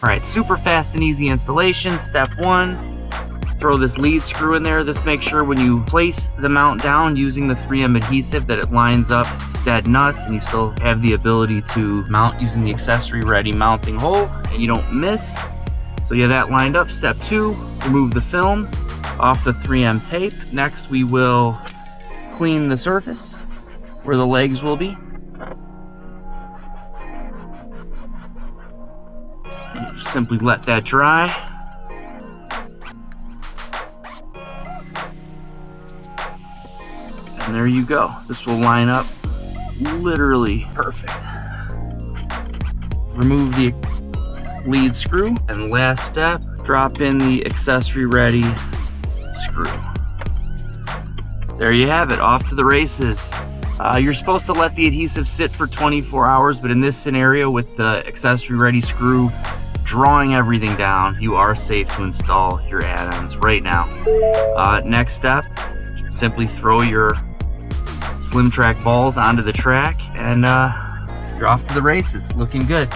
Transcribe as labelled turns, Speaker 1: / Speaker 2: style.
Speaker 1: All right, super fast and easy installation. Step 1, throw this lead screw in there. This makes sure when you place the mount down using the 3M adhesive that it lines up dead nuts and you still have the ability to mount using the accessory ready mounting hole and you don't miss. So you have that lined up. Step 2, remove the film off the 3M tape. Next, we will clean the surface where the legs will be. Simply let that dry. And there you go. This will line up literally perfect. Remove the lead screw, and last step, drop in the accessory ready screw. There you have it, off to the races. You're supposed to let the adhesive sit for 24 hours, but in this scenario with the accessory ready screw drawing everything down, you are safe to install your add-ons right now. Next step, simply throw your Slim Track balls onto the track and you're off to the races. Looking good.